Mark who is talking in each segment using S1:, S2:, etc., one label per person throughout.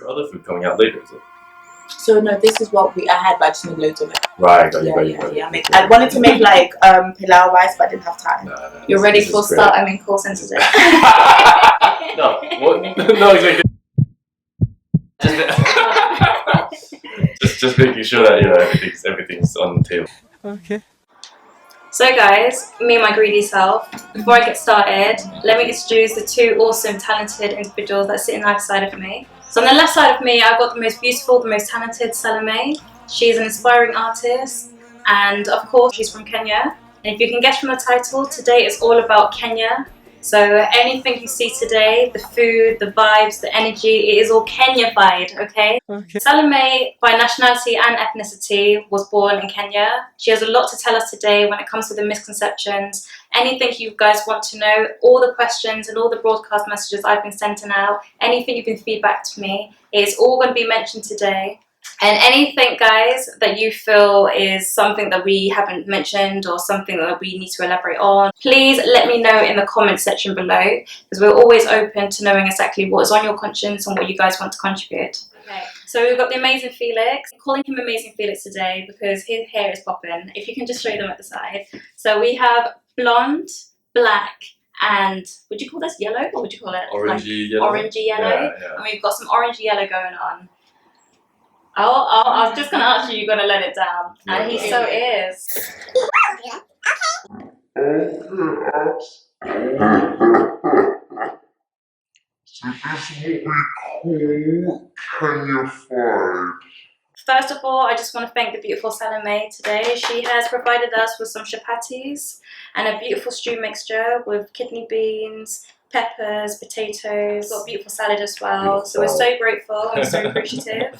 S1: got other food coming out later, is it?
S2: So no, this is what I had, but I just made loads of it.
S1: Right, got
S2: Yeah.
S1: you.
S2: I wanted to make like pilau rice, but I didn't have time.
S1: No,
S3: You're ready for start and main course and today.
S1: No, what? No, exactly. Just making sure that everything's on the table.
S4: Okay.
S3: So guys, me and my greedy self, before I get started, let me introduce the two awesome, talented individuals that sit in either side of me. So on the left side of me, I've got the most beautiful, the most talented Salome. She's an inspiring artist, and of course, she's from Kenya. And if you can guess from the title, today is all about Kenya. So anything you see today, the food, the vibes, the energy, it is all Kenya-fied, okay? Salome, by nationality and ethnicity, was born in Kenya. She has a lot to tell us today when it comes to the misconceptions, anything you guys want to know, all the questions and all the broadcast messages I've been sending out, anything you've been feedback to me, it's all going to be mentioned today. And anything, guys, that you feel is something that we haven't mentioned or something that we need to elaborate on, please let me know in the comment section below, because we're always open to knowing exactly what is on your conscience and what you guys want to contribute. Okay, so we've got the amazing Felix. I'm calling him Amazing Felix today because his hair is popping. If you can just show them at the side. So we have blonde, black, and would you call this yellow? Or would you call it?
S1: Orangey yellow.
S3: Orangey yellow.
S1: Yeah.
S3: And we've got some orangey yellow going on. I was just going to ask you, you're going to let it down. And he so is.
S5: So this is what we call Kenya-fied.
S3: First of all, I just want to thank the beautiful Salome today. She has provided us with some chapatis and a beautiful stew mixture with kidney beans, peppers, potatoes. We've got a beautiful salad as well. So we're so grateful and so appreciative.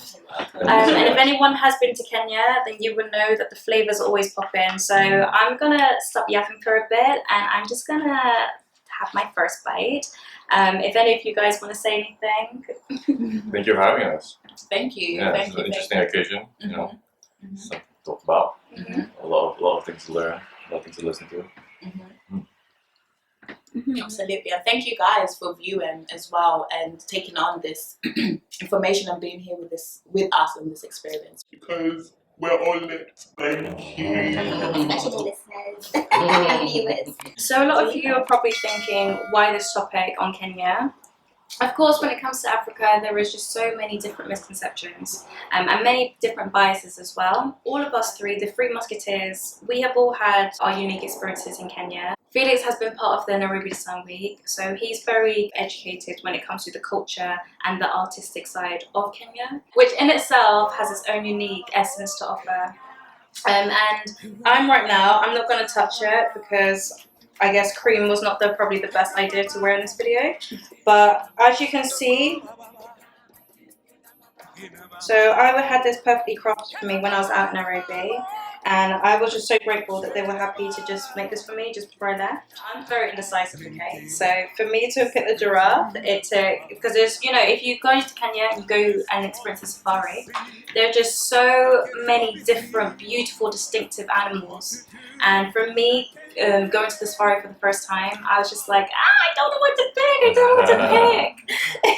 S3: And if anyone has been to Kenya, then you will know that the flavours always pop in. So I'm going to stop yapping for a bit and I'm just going to have my first bite. If any of you guys want to say anything.
S1: Thank you for having us.
S2: Thank you.
S1: Yeah,
S2: Thank
S1: it's
S2: you.
S1: an interesting occasion, you know. Something to talk about. A lot of things to learn, a lot of things to listen to.
S2: Absolutely, and thank you guys for viewing as well and taking on this information and being here with us in this experience.
S5: Because we're all lit. Thank you.
S6: Especially listeners and viewers.
S3: So a lot of you are probably thinking, why this topic on Kenya? Of course, when it comes to Africa, there is just so many different misconceptions and many different biases as well. All of us three, the three musketeers, we have all had our unique experiences in Kenya. Felix has been part of the Nairobi Design Week, so he's very educated when it comes to the culture and the artistic side of Kenya, which in itself has its own unique essence to offer. And I'm right now, I'm not going to touch it because I guess cream was not probably the best idea to wear in this video, but as you can see, so I had this perfectly crafted for me when I was out in Nairobi, and I was just so grateful that they were happy to just make this for me just before I left. I'm very indecisive, okay? So for me to pick the giraffe, because there's, you know, if you go to Kenya and you go and experience the safari, there are just so many different, beautiful, distinctive animals. And for me, going to the safari for the first time, I was just like, I don't know what to pick, I don't know what to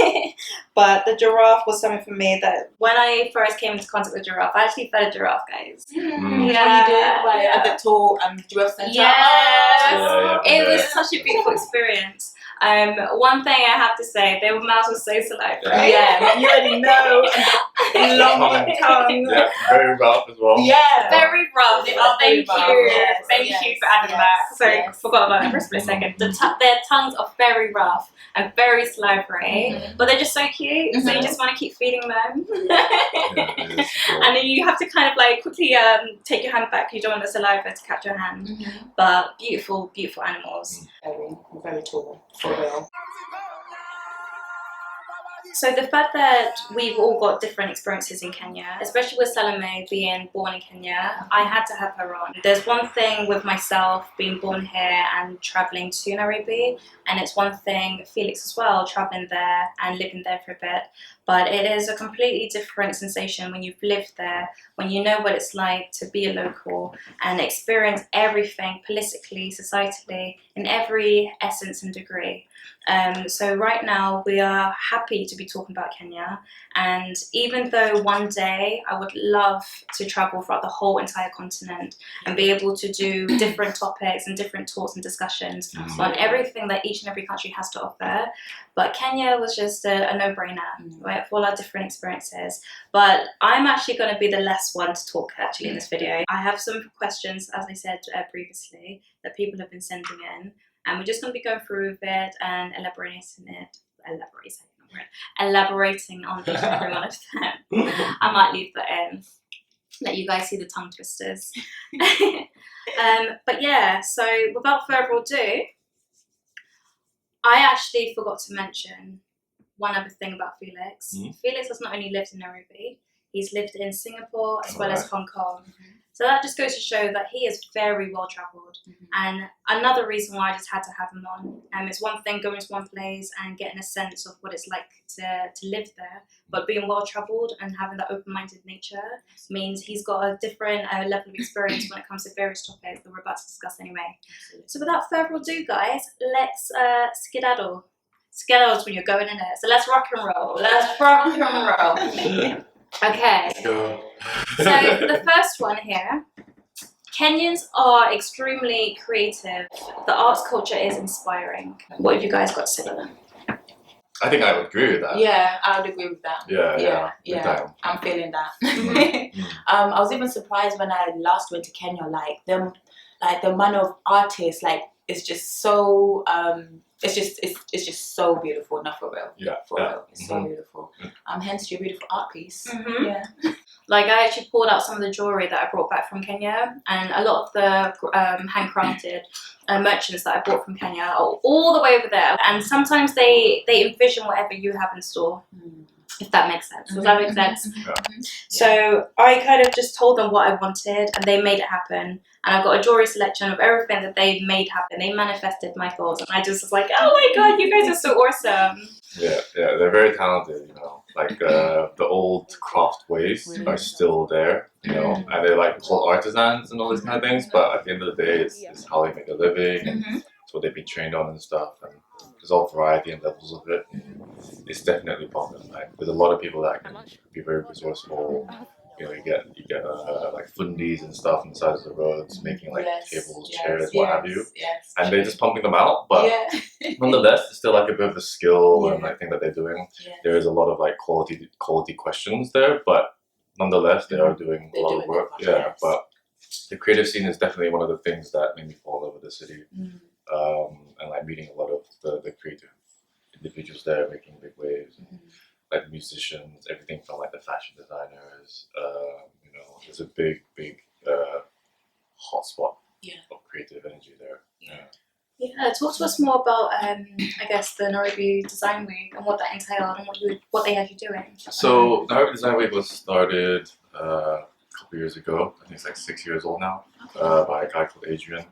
S3: pick. But the giraffe was something for me that when I first came into contact with giraffe, I actually fed a giraffe, guys.
S2: Yeah, you did at the tour giraffe centre.
S3: Yes, it was such a beautiful experience. One thing I have to say, their mouths were so salivary.
S2: Yeah, you already know. Long tongue.
S1: Yeah, very rough as well.
S2: Yeah,
S3: very rough. Thank you.
S2: Yes,
S3: Thank you for adding that. So I forgot about that for a split second. Their tongues are very rough and very salivary, but they're just so cute. So you just want to keep feeding them. And then you have to kind of like quickly take your hand back. You don't want the saliva to catch your hand. But beautiful, beautiful animals.
S2: Very, very tall. For real.
S3: So the fact that we've all got different experiences in Kenya, especially with Salome being born in Kenya, I had to have her on. There's one thing with myself being born here and travelling to Nairobi, and it's one thing Felix as well, travelling there and living there for a bit. But it is a completely different sensation when you've lived there, when you know what it's like to be a local and experience everything politically, societally, in every essence and degree. So right now we are happy to be talking about Kenya, And even though one day I would love to travel throughout the whole entire continent and be able to do different topics and different talks and discussions on everything that each and every country has to offer, but Kenya was just a no-brainer, right, for all our different experiences. But I'm actually going to be the last one to talk actually in this video. I have some questions, as I said previously, that people have been sending in, and we're just going to be going through it and elaborating on each and every one of them. I might leave that in, let you guys see the tongue twisters. But yeah, so without further ado, I actually forgot to mention one other thing about Felix. Felix has not only lived in Nairobi, he's lived in Singapore as well as Hong Kong. So that just goes to show that he is very well travelled. And another reason why I just had to have him on, it's one thing going to one place and getting a sense of what it's like to live there, but being well travelled and having that open-minded nature means he's got a different level of experience when it comes to various topics that we're about to discuss anyway. So without further ado, guys, let's skedaddle. Skedaddle is when you're going in it. So let's rock and roll. Let's rock and roll. Okay.
S1: Let's go.
S3: So the first one here, Kenyans are extremely creative. The arts culture is inspiring. What have you guys got to say about that?
S1: I think I would agree with that.
S2: Yeah, I would agree with that.
S1: Yeah.
S2: I'm feeling that. I was even surprised when I last went to Kenya. Like the amount of artists, like it's just so it's just so beautiful. Not for real.
S1: Yeah.
S2: For real. It's so beautiful. Hence your beautiful art piece. Yeah.
S3: Like I actually pulled out some of the jewelry that I brought back from Kenya, and a lot of the handcrafted merchants that I bought from Kenya are all the way over there. And sometimes they envision whatever you have in store. If that makes sense. Does that make sense? So I kind of just told them what I wanted and they made it happen. And I've got a jewelry selection of everything that they made happen. They manifested my thoughts and I just was like, oh my god, you guys are so awesome.
S1: Yeah, they're very talented, you know. Like the old craft ways are still there, you know, and they're like called artisans and all these kind of things, but at the end of the day it's how they make a living and it's what they've been trained on and stuff, and there's all variety and levels of it. It's definitely popular. Like there's a lot of people that can be very resourceful. You know, you get like fundies and stuff on the sides of the roads, making like tables, chairs, what have you, and they're just pumping them out. But nonetheless, it's still like a bit of a skill and like thing that they're doing. There is a lot of like quality questions there, but nonetheless, they are doing a lot of work. But the creative scene is definitely one of the things that made me fall in love with the city, and like meeting a lot of the creative individuals there, making big waves. Like musicians, everything from like the fashion designers, you know, there's a big hotspot of creative energy there.
S3: Yeah, talk to us more about I guess the Nairobi Design Week and what that entailed and what they had you doing.
S1: So Nairobi Design Week was started a couple years ago. I think it's like 6 years old now, by a guy called Adrian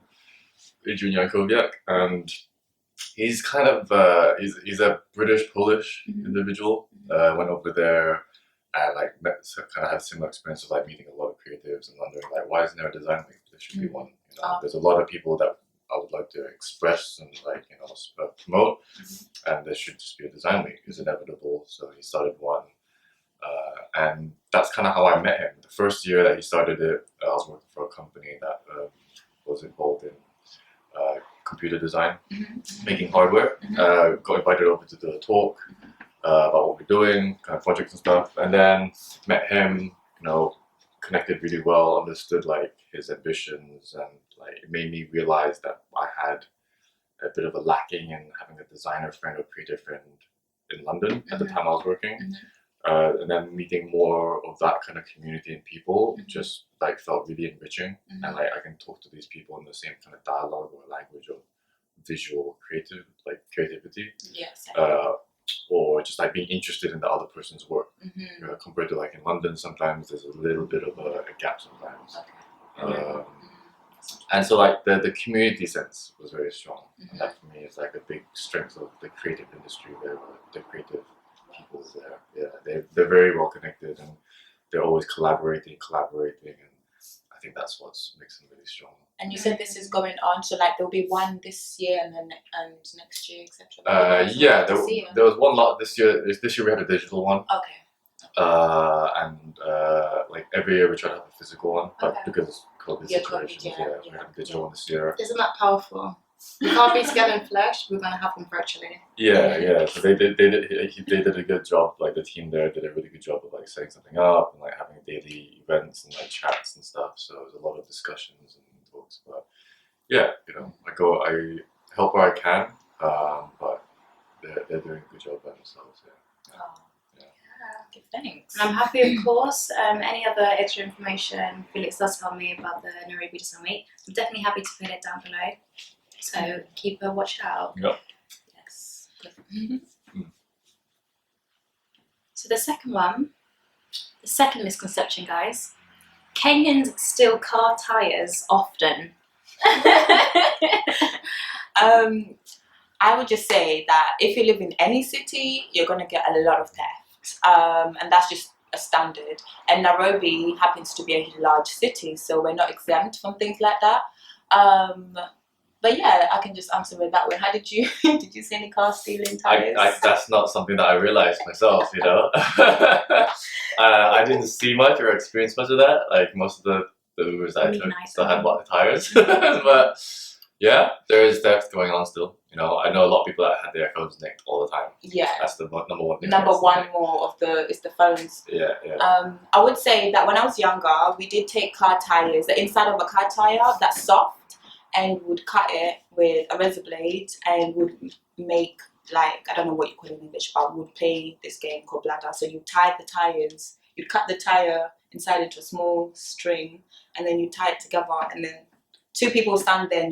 S1: Jankowiak, and he's kind of he's a British-Polish individual. Went over there and like kind of had a similar experience of like meeting a lot of creatives and wondering like, why isn't there a design week? There should be one. You know, there's a lot of people that I would like to express and like, you know, promote, and there should just be a design week. It's inevitable. So he started one, and that's kind of how I met him. The first year that he started it, I was working for a company that was involved in computer design, making hardware. Got invited over to do a talk about what we're doing, kind of projects and stuff, and then met him, you know, connected really well, understood like his ambitions, and like it made me realize that I had a bit of a lacking in having a designer friend or creative friend in London at the time I was working. And then meeting more of that kind of community and people just like felt really enriching, and like I can talk to these people in the same kind of dialogue or language of visual creativity, or just like being interested in the other person's work. Compared to like in London, sometimes there's a little bit of a gap sometimes. And so like the community sense was very strong, and that for me is like a big strength of the creative industry there, the creative people there. They're very well connected, and they're always collaborating, and I think that's what makes them really strong.
S2: And you said this is going on, so like there'll be one this year and next year, etc.
S1: There was one lot this year. This year we had a digital one. Like every year we try to have a physical one, but
S2: Okay.
S1: because COVID
S2: Yeah,
S1: situations,
S2: COVID,
S1: yeah,
S2: yeah,
S1: we
S2: yeah.
S1: have a digital one this year.
S6: Isn't that powerful? We can't be together in flesh. We're gonna have them virtually.
S1: Yeah. So they did a good job. Like the team there did a really good job of like setting something up and like having daily events and like chats and stuff. So there's a lot of discussions and talks. But yeah, you know, I help where I can, but they're doing a good job by themselves. Yeah.
S2: Oh.
S1: Yeah.
S2: Give thanks.
S3: And I'm happy, of course. Any other extra information Felix does tell me about the Nairobi Design Week, I'm definitely happy to put it down below. So keep a watch out.
S1: Yep.
S2: Yes.
S3: So the second misconception, guys. Kenyans steal car tires often.
S2: I would just say that if you live in any city, you're gonna get a lot of theft, and that's just a standard. And Nairobi happens to be a large city, so we're not exempt from things like that. But yeah, I can just answer it that way. How did you did you see any car stealing tires?
S1: That's not something that I realized myself, you know. I didn't see much or experience much of that. Like most of the Ubers that I took still had the tires, but yeah, there is theft going on still. You know, I know a lot of people that had their phones nicked all the time.
S2: Yeah.
S1: That's the number one thing.
S2: Number one more of is the phones.
S1: Yeah.
S2: I would say that when I was younger, we did take car tires, the inside of a car tire that's soft, and would cut it with a razor blade and would make, like, I don't know what you call it in English, but would play this game called bladder. So you tie the tires, you cut the tire inside into a small string, and then you tie it together, and then two people stand there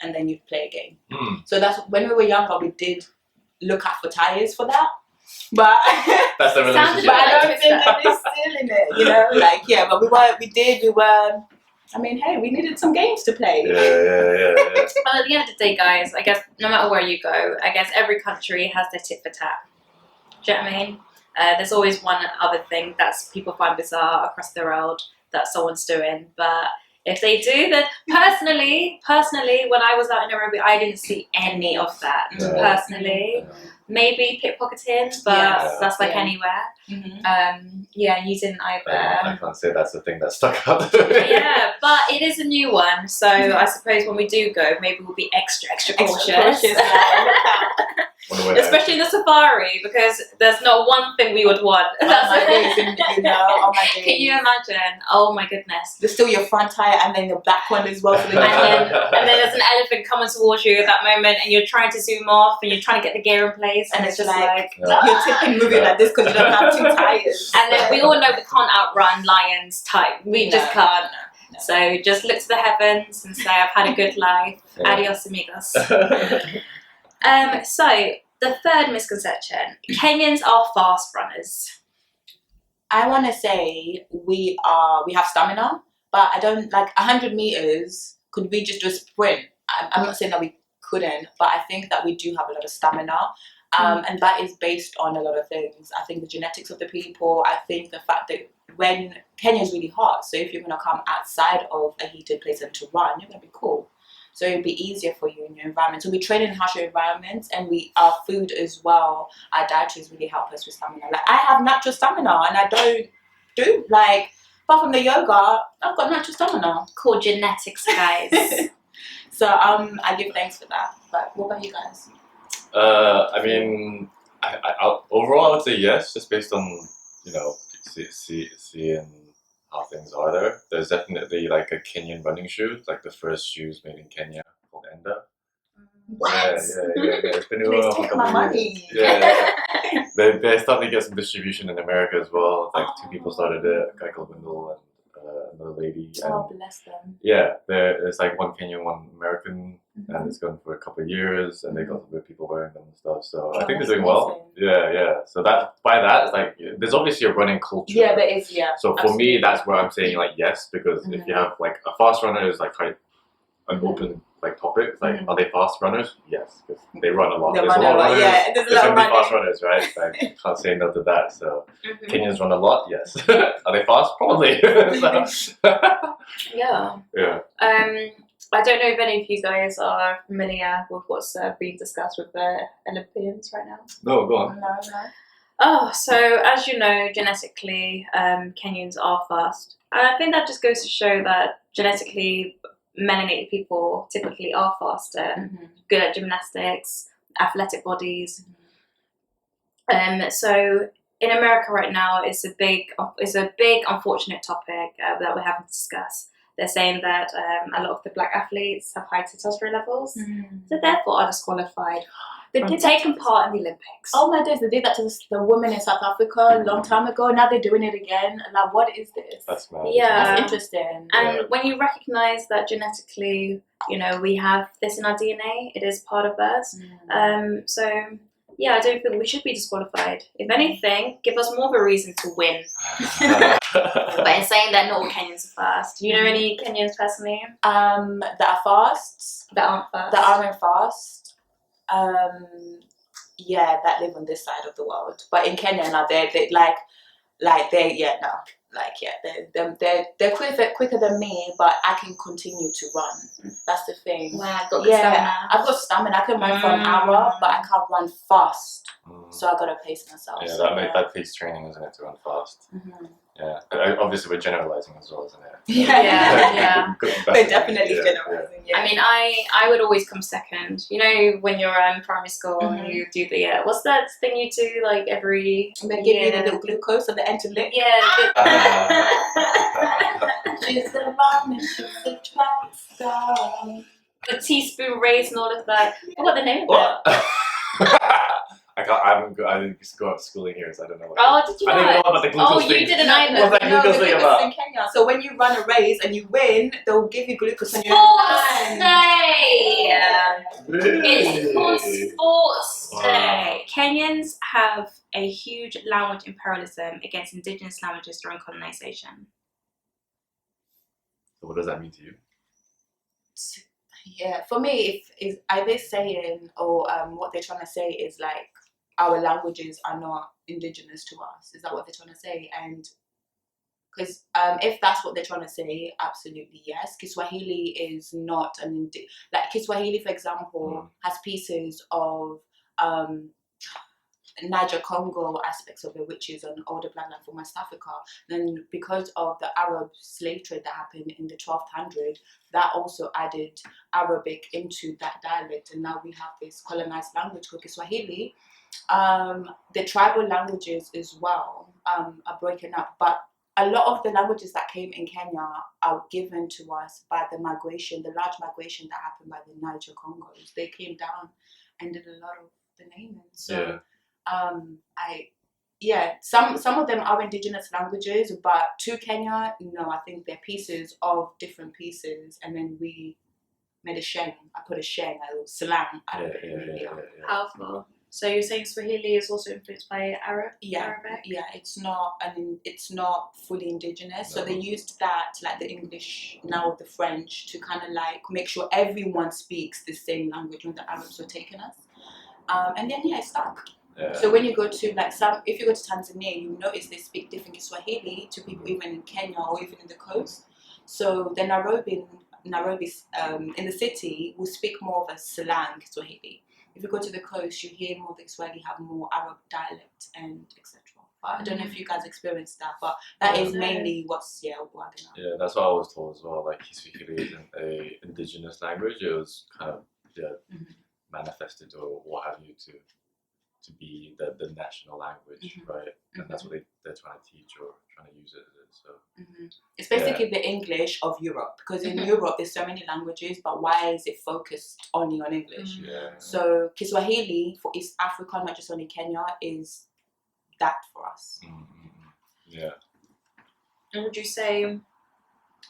S2: and then you'd play a game. So that's when we were younger, we did look out for tires for that. But
S1: that's the relationship.
S2: But I don't think that is still in it, you know? Like, yeah, but we were, I mean, hey, we needed some games to play.
S1: Yeah.
S3: Well, at the end of the day, guys, I guess no matter where you go, I guess every country has their tit for tat. Do you know what I mean? There's always one other thing that people find bizarre across the world that someone's doing, but if they do, then personally, when I was out in Nairobi, I didn't see any of that.
S1: No.
S3: Personally, maybe pickpocketing, but that's like anywhere. Yeah, you didn't either.
S1: I can't say that's the thing that stuck out.
S3: Yeah, but it is a new one, so I suppose when we do go, maybe we'll be extra cautious. Especially in the safari, because there's not one thing we would want.
S2: Oh my days.
S3: Can you imagine? Oh my goodness.
S2: There's still your front tire and then your back one as well.
S3: And then there's an elephant coming towards you at that moment, and you're trying to zoom off, and you're trying to get the gear in place, and it's just like
S2: you're tipping, moving like this because you don't have two tires.
S3: And then we all know we can't outrun lions type. We just can't. No. So just look to the heavens and say, I've had a good life. Adios, amigos. So the third misconception: Kenyans are fast runners.
S2: I want to say we have stamina, but I don't like 100 meters. Could we just do a sprint? I'm not saying that we couldn't, but I think that we do have a lot of stamina. And that is based on a lot of things. I think the genetics of the people. I think the fact that when Kenya is really hot, so if you're going to come outside of a heated place and to run, you're going to be cool. So it'll be easier for you in your environment. So we train in harsher environments, and our food as well, our dietaries really help us with stamina. Like, I have natural stamina, and I don't do, like, apart from the yoga, I've got natural stamina.
S3: Called genetics, guys.
S2: So I give thanks for that. But what about you guys?
S1: I mean, I overall I would say yes, just based on, you know, seeing how things are there. There's definitely like a Kenyan running shoe, like the first shoes made in Kenya called Enda.
S2: What?
S1: Yeah. It's been
S2: Please
S1: around for a
S2: take
S1: couple
S2: my
S1: of
S2: money.
S1: years. Yeah. They're starting to get some distribution in America as well. Like two people started it, a guy called Wendell and another lady.
S2: Oh,
S1: And
S2: bless them.
S1: yeah, there's like one Kenyan, one American, and it's going for a couple of years, and they got some good people wearing them and stuff. So I think they're doing well. Yeah. So by that, it's like there's obviously a running culture.
S2: Yeah, there is. Yeah.
S1: So for me, that's where I'm saying like yes, because if you have like a fast runner is like quite an open like topic. It's like are they fast runners? Yes, because they run a lot. There's a lot of runners.
S2: Yeah, there's a lot of
S1: gonna be fast runners, right? Like, can't say no to that. So Kenyans run a lot. Yes. Are they fast? Probably.
S3: Yeah. I don't know if any of you guys are familiar with what's being discussed with the Olympians right now.
S1: No, go on.
S2: No.
S3: Oh, so as you know, genetically, Kenyans are fast. And I think that just goes to show that genetically, melanated people typically are faster, good at gymnastics, athletic bodies. So in America right now, it's a big unfortunate topic that we're having to discuss. They're saying that a lot of the black athletes have high testosterone levels, so therefore are disqualified from taking part in the Olympics.
S2: Oh my days, they did that to the women in South Africa a long time ago. Now they're doing it again. Like, what is this?
S1: That's mad.
S3: Yeah.
S2: That's interesting.
S3: And when you recognise that genetically, you know, we have this in our DNA, it is part of us. So yeah, I don't think we should be disqualified. If anything, give us more of a reason to win. But in saying that, not all Kenyans are fast. Do you know any Kenyans personally?
S2: That are fast.
S3: That aren't fast.
S2: That aren't fast. Yeah, that live on this side of the world. But in Kenya now, they're quicker than me, but I can continue to run. That's the thing.
S3: Wow, I've got good stamina.
S2: I've got stamina. I can run for an hour, but I can't run fast. So I gotta pace myself.
S1: Yeah,
S2: so,
S1: that takes training, isn't it, to run fast? Yeah, obviously we're generalizing as well, isn't it?
S3: Yeah.
S2: We're definitely generalizing. Yeah.
S3: I mean, I would always come second. You know, when you're in primary school and you do the what's that thing you do like every
S2: and they give you the little glucose at the end to lick.
S3: Yeah.
S2: She's the mom and she's the track
S3: The teaspoon race and all of that. What the name of
S1: What?
S3: it?
S1: I didn't go up schooling here, so I don't know what.
S3: Oh, did you
S1: I
S3: know?
S1: didn't know about the glucose thing.
S3: You didn't either.
S1: What's that glucose thing about?
S2: in Kenya. So when you run a race and you win, they'll give you glucose on your
S3: Sports Day!
S1: Really?
S3: It's called Sports
S1: Wow.
S3: Day. Kenyans have a huge language imperialism against indigenous languages during colonization.
S1: So what does that mean to you?
S2: Yeah, for me, if are they saying or what they're trying to say is like our languages are not indigenous to us? Is that what they're trying to say? And because if that's what they're trying to say, absolutely yes. Kiswahili is not like Kiswahili, for example, has pieces of Niger Congo aspects of it, which is an older bloodline from West Africa. Then because of the Arab slave trade that happened in the 1200s, that also added Arabic into that dialect, and now we have this colonized language called Kiswahili. The tribal languages as well are broken up, but a lot of the languages that came in Kenya are given to us by the migration, the large migration that happened by the Niger Congos. They came down and did a lot of the naming. So some of them are indigenous languages, but to Kenya, no, I think they're pieces of different pieces, and then we made a sheng. I put a sheng, a little slang out of it.
S3: Powerful. So you're saying Swahili is also influenced by Arabic?
S2: Yeah, it's not fully indigenous. So they used that, like the English, now the French, to kind of like make sure everyone speaks the same language when the Arabs were taking us. And then it stuck.
S1: Yeah.
S2: So when you go to if you go to Tanzania, you notice they speak different Kiswahili to people even in Kenya or even in the coast. So the Nairobi in the city will speak more of a slang Swahili. If you go to the coast, you hear more of the Swahili have more Arab dialect and etc. But I don't know if you guys experienced that, but that is mainly what's working out.
S1: Yeah, that's what I was told as well. Like Kiswahili isn't a indigenous language; it was kind of manifested or what have you to be the national language, right? And that's what they're trying to teach or trying to use it as. So
S2: it's basically the English of Europe, because in Europe there's so many languages, but why is it focused only on English? So Kiswahili for East Africa, not just only Kenya, is that for us.
S1: Yeah.
S3: And would you say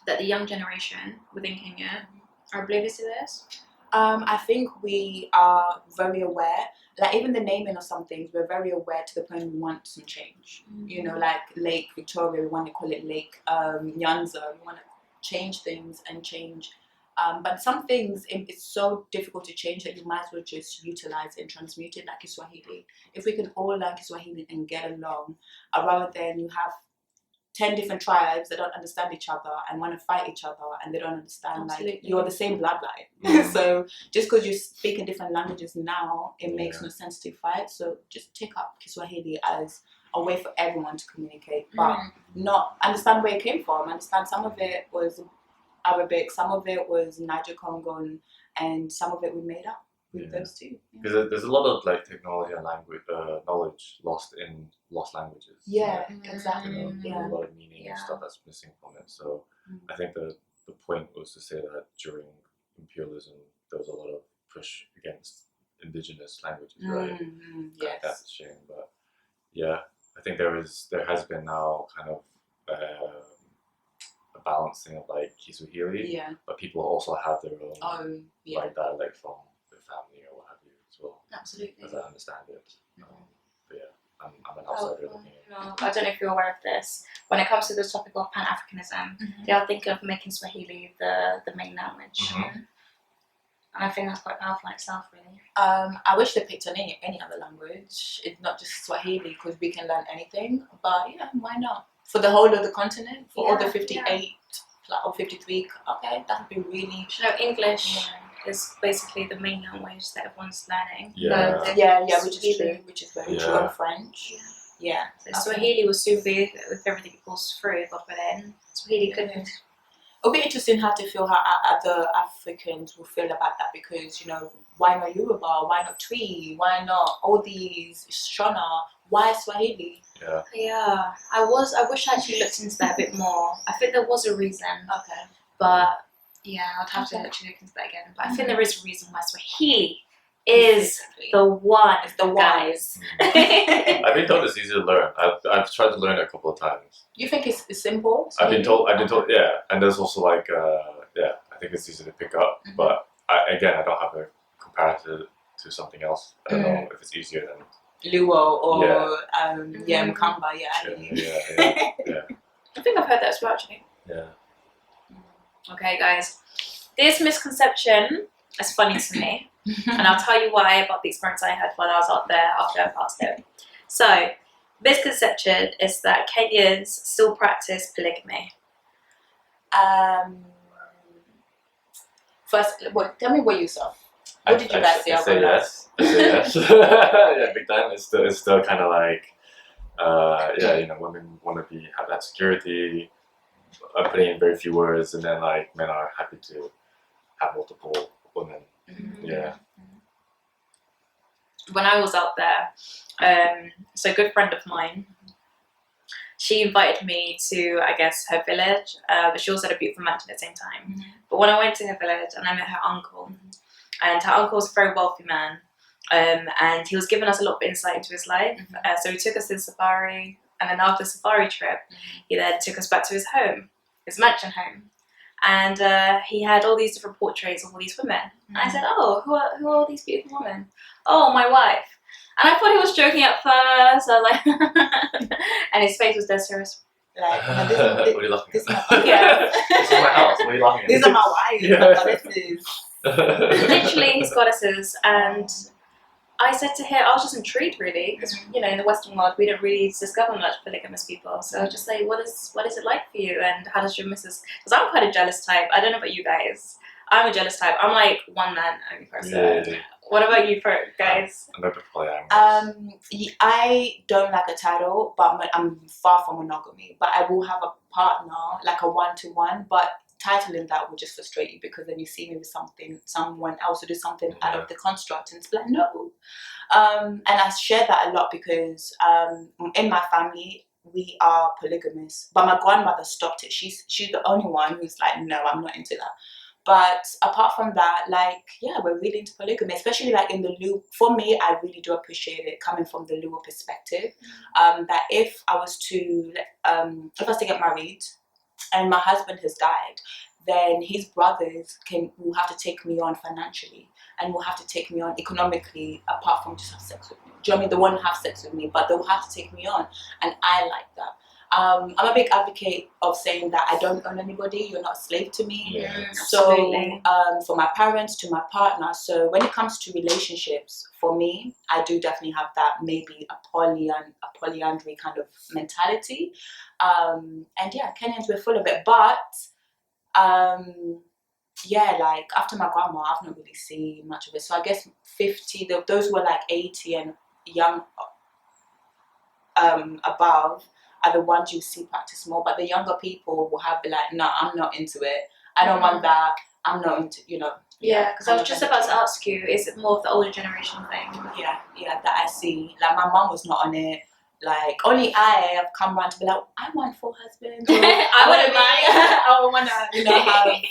S3: that the young generation within Kenya are oblivious to this?
S2: I think we are very aware. Like even the naming of some things, we're very aware to the point we want some change. You know, like Lake Victoria, we want to call it Lake Nyanza. We want to change things and change. But some things, it's so difficult to change that you might as well just utilize it and transmute it, like Kiswahili. If we can all learn Kiswahili and get along, rather than you have 10 different tribes that don't understand each other and want to fight each other, and they don't understand like
S3: Absolutely.
S2: you're the same bloodline.
S1: Mm.
S2: So just because you speak in different languages now, it makes
S1: Yeah.
S2: no sense to fight. So just take up Kiswahili as a way for everyone to communicate, but not understand where it came from. Understand some of it was Arabic, some of it was Niger Congo, and some of it we made up with
S1: Yeah.
S2: those two. Yeah.
S1: Because there's a lot of like technology and language knowledge lost in lost languages.
S2: Yeah,
S1: You
S2: exactly.
S1: know,
S2: Yeah.
S1: a lot of meaning and
S3: Yeah.
S1: stuff that's missing from it. So
S2: Mm.
S1: I think the point was to say that during imperialism there was a lot of push against indigenous languages, right?
S2: Yes.
S1: That's a shame, but yeah, I think there has been now kind of a balancing of like Kiswahili,
S2: Yeah.
S1: but people also have their own
S2: Oh, yeah.
S1: like dialect from their family or what have you as well,
S3: Absolutely.
S1: as I understand it. But yeah, I'm an
S3: Oh,
S1: outsider looking in.
S3: no, I don't know if you're aware of this. When it comes to this topic of Pan-Africanism, they are thinking of making Swahili the main language.
S1: Mhm.
S3: And I think that's quite powerful in itself, really.
S2: I wish they picked on any other language. It's not just Swahili, because we can learn anything. But yeah, why not? For the whole of the continent, for all the
S3: Yeah,
S2: 58 or 53, okay, that would be really.
S3: You know, English is basically the main language that everyone's learning.
S1: Yeah.
S2: Yeah, which is
S3: Swahili.
S2: true, which is very true.
S1: Yeah.
S2: And French. Yeah.
S3: So
S2: Okay.
S3: Swahili will soon be, with everything it pulls through, God willing, Swahili could.
S2: It'll be interesting how to feel how other Africans will feel about that, because, you know, why not Yoruba? Why not Twi? Why not all these Shona? Why Swahili?
S1: Yeah.
S3: Yeah, I wish I actually looked into that a bit more. I think there was a reason,
S2: Okay.
S3: but yeah, I'd have to
S2: Okay.
S3: actually look into that again. But I think there is a reason why Swahili is
S2: Specifically.
S3: the one.
S2: It's the one.
S3: guys.
S1: I've been told it's easy to learn. I've tried to learn it a couple of times.
S2: You think it's simple?
S1: I've been told,
S2: Okay.
S1: yeah, and there's also like, yeah, I think it's easy to pick up, but I don't have a comparative to something else. I don't know if it's easier than.
S2: Luo or
S1: Yeah.
S2: Mkamba, yeah.
S1: Yeah.
S3: I think I've heard that as well, actually.
S1: Yeah.
S3: Okay, guys, this misconception is funny to me, and I'll tell you why about the experience I had when I was out there after I passed it. So, misconception is that Kenyans still practice polygamy.
S2: First, tell me what you saw. What did you guys say?
S1: I say yes. I say yes. Yeah, big time. It's still kind of like, yeah, you know, women want to have that security, putting in very few words, and then like men are happy to have multiple women. Yeah.
S3: When I was out there, so a good friend of mine, she invited me to, I guess, her village, but she also had a beautiful mansion at the same time. But when I went to her village and I met her uncle, and her uncle was a very wealthy man, and he was giving us a lot of insight into his life. So he took us to the safari, and then after the safari trip, he then took us back to his home, his mansion home. And he had all these different portraits of all these women. And I said, oh, who are all these beautiful women? Oh, my wife. And I thought he was joking at first. I was like, and his face was dead serious.
S2: Like, no,
S1: What are you laughing
S2: this
S1: at?
S3: Yeah.
S1: This is my house. What are you laughing at?
S2: these are my wives.
S1: Yeah.
S2: This is.
S3: Literally his goddesses. And I said to him, I was just intrigued really, because you know, in the Western world we don't really discover much polygamous people. So I was just like, what is it like for you, and how does your missus? Because I'm quite a jealous type. I don't know about you guys. I'm a jealous type. I'm like one man only person.
S1: Yeah.
S3: What about you, guys?
S1: I'm a bit polyamorous.
S2: I don't like a title, but I'm far from monogamy. But I will have a partner, like a one-to-one. But titling that will just frustrate you, because then you see me with someone else who do something out of the construct, and it's like no. And I share that a lot because in my family we are polygamous, but my grandmother stopped it. She's the only one who's like, no, I'm not into that. But apart from that, like, yeah, we're really into polygamy, especially like in the Luo. For me, I really do appreciate it coming from the Luo perspective. That if I was to get married and my husband has died, then his brothers will have to take me on financially, and will have to take me on economically, apart from just have sex with me. Do you know what I mean? They won't have sex with me, but they will have to take me on, and I like that. I'm a big advocate of saying that I don't own anybody. You're not a slave to me.
S1: Yeah.
S3: Absolutely.
S2: So from my parents to my partner. So when it comes to relationships, for me, I do definitely have that maybe a polyandry kind of mentality. And yeah, Kenyans, we're full of it. But yeah, like after my grandma, I've not really seen much of it. So I guess 50, those were like 80 and young above are the ones you see practice more. But the younger people will have be like, no, I'm not into it. I don't want that. I'm not into, you know.
S3: Yeah, because I was just about to ask you, is it more of the older generation thing?
S2: Yeah, that I see. Like my mum was not on it. Like only I have come around to be like, I want 4 husbands.
S3: I wouldn't mind.
S2: I want to,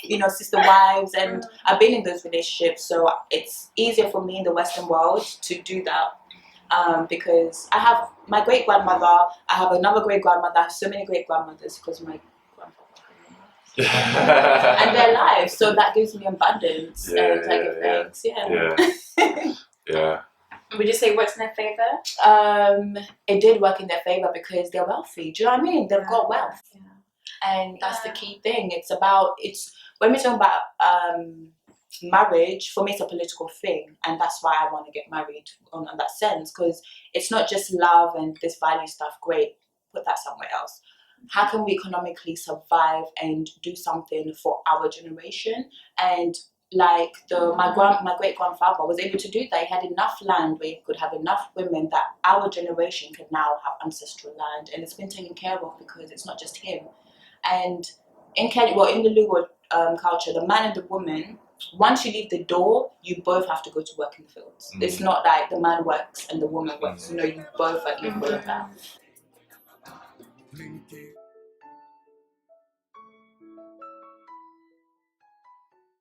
S2: you know, have sister wives, and I've been in those relationships, so it's easier for me in the Western world to do that. Because I have my great grandmother, I have another great grandmother, I have so many great grandmothers because my grandfather and their lives, so that gives me abundance and I give thanks.
S1: Yeah.
S3: Would you say it works in their favour?
S2: It did work in their favour because they're wealthy. Do you know what I mean? They've got wealth, and that's the key thing. It's when we're talking about marriage, for me it's a political thing, and that's why I want to get married on that sense, because it's not just love and this value stuff. Great, put that somewhere else. How can we economically survive and do something for our generation? And like my great grandfather was able to do that. He had enough land where he could have enough women that our generation can now have ancestral land, and it's been taken care of because it's not just him. And in Kenya, well, in the Luo culture, the man and the woman, once you leave the door, you both have to go to work in the fields. It's not like the man works and the woman works. No, you both are equal of that.